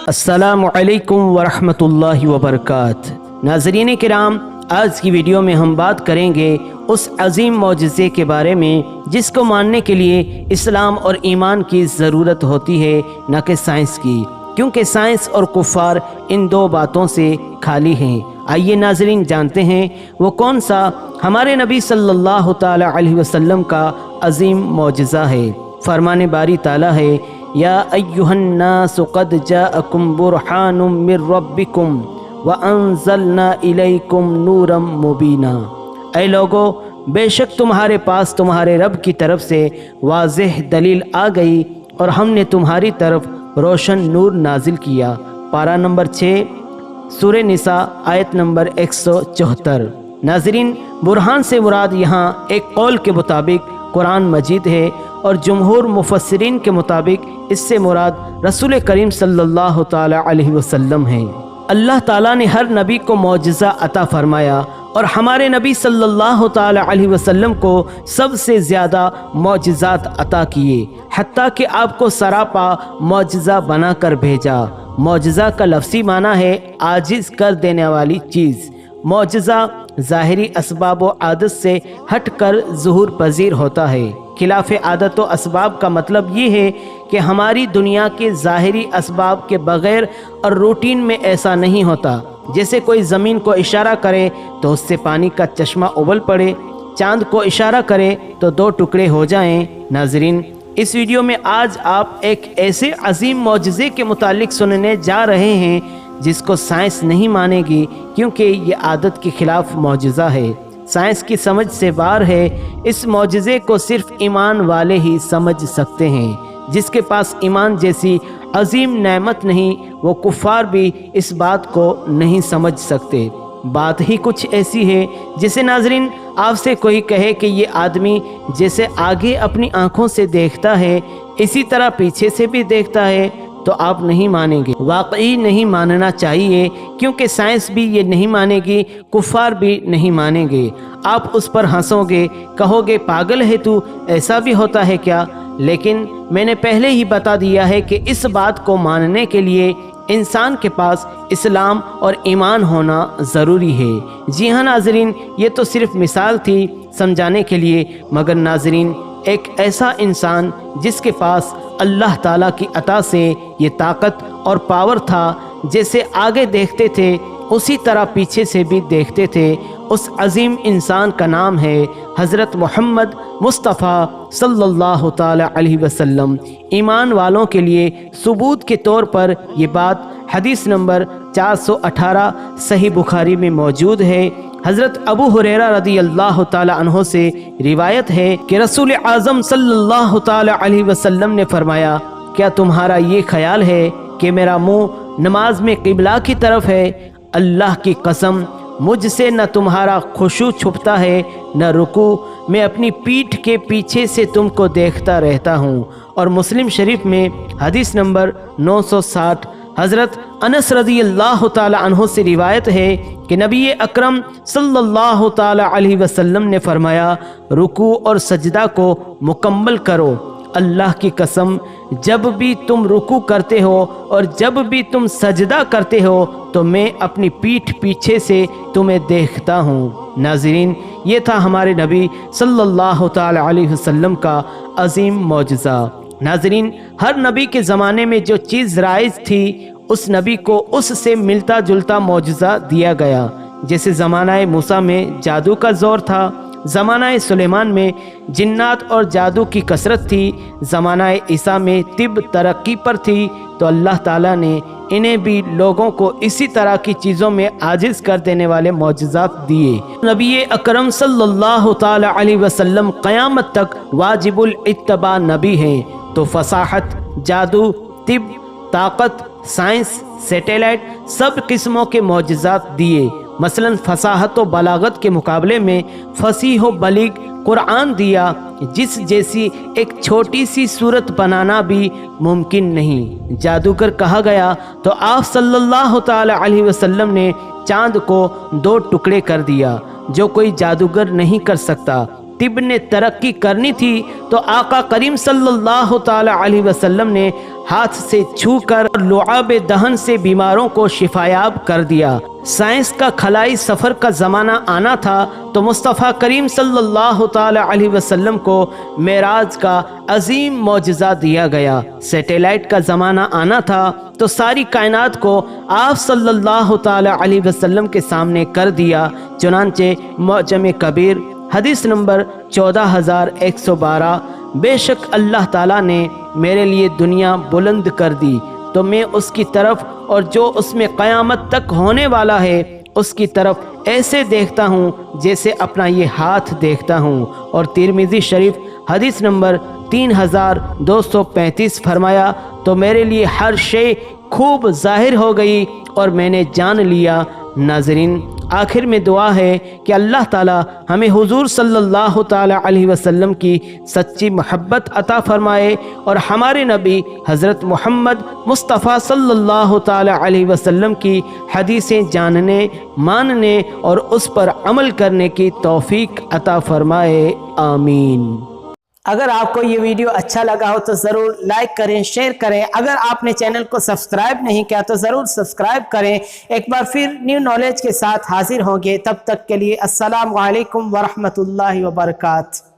السلام علیکم ورحمۃ اللہ وبرکاتہ۔ ناظرین کرام، آج کی ویڈیو میں ہم بات کریں گے اس عظیم معجزے کے بارے میں جس کو ماننے کے لیے اسلام اور ایمان کی ضرورت ہوتی ہے، نہ کہ سائنس کی، کیونکہ سائنس اور کفار ان دو باتوں سے خالی ہیں۔ آئیے ناظرین جانتے ہیں وہ کون سا ہمارے نبی صلی اللہ تعالی علیہ وسلم کا عظیم معجزہ ہے۔ فرمان باری تعالیٰ ہے، یا ایھا الناس قد جاءکم برہان من ربکم وانزلنا الیکم نورا مبینا۔ اے لوگو، بے شک تمہارے پاس تمہارے رب کی طرف سے واضح دلیل آ گئی اور ہم نے تمہاری طرف روشن نور نازل کیا۔ پارہ نمبر 6 سورہ نساء آیت نمبر 174۔ ناظرین، برہان سے مراد یہاں ایک قول کے مطابق قرآن مجید ہے، اور جمہور مفسرین کے مطابق اس سے مراد رسول کریم صلی اللہ تعالی علیہ وسلم ہے۔ اللہ تعالیٰ نے ہر نبی کو معجزہ عطا فرمایا، اور ہمارے نبی صلی اللہ تعالی علیہ وسلم کو سب سے زیادہ معجزات عطا کیے، حتیٰ کہ آپ کو سراپا معجزہ بنا کر بھیجا۔ معجزہ کا لفظی معنی ہے عاجز کر دینے والی چیز۔ معجزہ ظاہری اسباب و عادت سے ہٹ کر ظہور پذیر ہوتا ہے۔ خلاف عادت و اسباب کا مطلب یہ ہے کہ ہماری دنیا کے ظاہری اسباب کے بغیر اور روٹین میں ایسا نہیں ہوتا۔ جیسے کوئی زمین کو اشارہ کرے تو اس سے پانی کا چشمہ ابل پڑے، چاند کو اشارہ کرے تو 2 ٹکڑے ہو جائیں۔ ناظرین، اس ویڈیو میں آج آپ ایک ایسے عظیم معجزے کے متعلق سننے جا رہے ہیں جس کو سائنس نہیں مانے گی، کیونکہ یہ عادت کے خلاف معجزہ ہے، سائنس کی سمجھ سے باہر ہے۔ اس معجزے کو صرف ایمان والے ہی سمجھ سکتے ہیں۔ جس کے پاس ایمان جیسی عظیم نعمت نہیں، وہ کفار بھی اس بات کو نہیں سمجھ سکتے۔ بات ہی کچھ ایسی ہے جیسے ناظرین آپ سے کوئی کہے کہ یہ آدمی جیسے آگے اپنی آنکھوں سے دیکھتا ہے اسی طرح پیچھے سے بھی دیکھتا ہے، تو آپ نہیں مانیں گے۔ واقعی نہیں ماننا چاہیے، کیونکہ سائنس بھی یہ نہیں مانے گی، کفار بھی نہیں مانیں گے۔ آپ اس پر ہنسو گے، کہو گے پاگل ہے تو، ایسا بھی ہوتا ہے کیا؟ لیکن میں نے پہلے ہی بتا دیا ہے کہ اس بات کو ماننے کے لیے انسان کے پاس اسلام اور ایمان ہونا ضروری ہے۔ جی ہاں ناظرین، یہ تو صرف مثال تھی سمجھانے کے لیے، مگر ناظرین ایک ایسا انسان جس کے پاس اللہ تعالیٰ کی عطا سے یہ طاقت اور پاور تھا، جیسے آگے دیکھتے تھے اسی طرح پیچھے سے بھی دیکھتے تھے، اس عظیم انسان کا نام ہے حضرت محمد مصطفیٰ صلی اللہ تعالی علیہ وسلم۔ ایمان والوں کے لیے ثبوت کے طور پر یہ بات حدیث نمبر 418 صحیح بخاری میں موجود ہے۔ حضرت ابو ہریرہ رضی اللہ تعالی عنہ سے روایت ہے کہ رسول اعظم صلی اللہ تعالی علیہ وسلم نے فرمایا، کیا تمہارا یہ خیال ہے کہ میرا منہ نماز میں قبلہ کی طرف ہے؟ اللہ کی قسم، مجھ سے نہ تمہارا خشوع چھپتا ہے نہ رکوع، میں اپنی پیٹھ کے پیچھے سے تم کو دیکھتا رہتا ہوں۔ اور مسلم شریف میں حدیث نمبر 960 حضرت انس رضی اللہ تعالی عنہ سے روایت ہے کہ نبی اکرم صلی اللہ تعالی علیہ وسلم نے فرمایا، رکوع اور سجدہ کو مکمل کرو۔ اللہ کی قسم، جب بھی تم رکوع کرتے ہو اور جب بھی تم سجدہ کرتے ہو تو میں اپنی پیٹھ پیچھے سے تمہیں دیکھتا ہوں۔ ناظرین، یہ تھا ہمارے نبی صلی اللہ تعالی علیہ وسلم کا عظیم معجزہ۔ ناظرین، ہر نبی کے زمانے میں جو چیز رائج تھی اس نبی کو اس سے ملتا جلتا معجزہ دیا گیا۔ جیسے زمانہ موسیٰ میں جادو کا زور تھا، زمانہ سلیمان میں جنات اور جادو کی کثرت تھی، زمانہ عیسیٰ میں طب ترقی پر تھی، تو اللہ تعالیٰ نے انہیں بھی لوگوں کو اسی طرح کی چیزوں میں عاجز کر دینے والے معجزات دیے۔ نبی اکرم صلی اللہ تعالی علیہ وسلم قیامت تک واجب الاتباع نبی ہیں، تو فصاحت، جادو، طب، طاقت، سائنس، سیٹلائٹ، سب قسموں کے معجزات دیے۔ مثلا فصاحت و بلاغت کے مقابلے میں فصیح و بلیغ قرآن دیا، جس جیسی ایک چھوٹی سی صورت بنانا بھی ممکن نہیں۔ جادوگر کہا گیا تو آپ صلی اللہ تعالی علیہ وسلم نے چاند کو 2 ٹکڑے کر دیا۔ جو کوئی جادوگر نہیں کر سکتا۔ طب نے ترقی کرنی تھی تو آقا کریم صلی اللہ تعالی علیہ وسلم نے ہاتھ سے چھو کر لعاب دہن سے بیماروں کو شفایاب کر دیا۔ سائنس کا خلائی سفر کا زمانہ آنا تھا تو مصطفیٰ کریم صلی اللہ تعالی علیہ وسلم کو معراج کا عظیم معجزہ دیا گیا۔ سیٹلائٹ کا زمانہ آنا تھا تو ساری کائنات کو آپ صلی اللہ تعالی علیہ وسلم کے سامنے کر دیا۔ چنانچہ معجم کبیر حدیث نمبر 14112، بے شک اللہ تعالیٰ نے میرے لیے دنیا بلند کر دی تو میں اس کی طرف اور جو اس میں قیامت تک ہونے والا ہے اس کی طرف ایسے دیکھتا ہوں جیسے اپنا یہ ہاتھ دیکھتا ہوں۔ اور ترمذی شریف حدیث نمبر 3235 فرمایا تو میرے لیے ہر شے خوب ظاہر ہو گئی اور میں نے جان لیا۔ ناظرین، آخر میں دعا ہے کہ اللہ تعالی ہمیں حضور صلی اللہ تعالی علیہ وسلم کی سچی محبت عطا فرمائے اور ہمارے نبی حضرت محمد مصطفیٰ صلی اللہ تعالی علیہ وسلم کی حدیثیں جاننے، ماننے اور اس پر عمل کرنے کی توفیق عطا فرمائے، آمین۔ اگر آپ کو یہ ویڈیو اچھا لگا ہو تو ضرور لائک کریں، شیئر کریں۔ اگر آپ نے چینل کو سبسکرائب نہیں کیا تو ضرور سبسکرائب کریں۔ ایک بار پھر نیو نالج کے ساتھ حاضر ہوں گے، تب تک کے لیے السلام علیکم ورحمۃ اللہ وبرکاتہ۔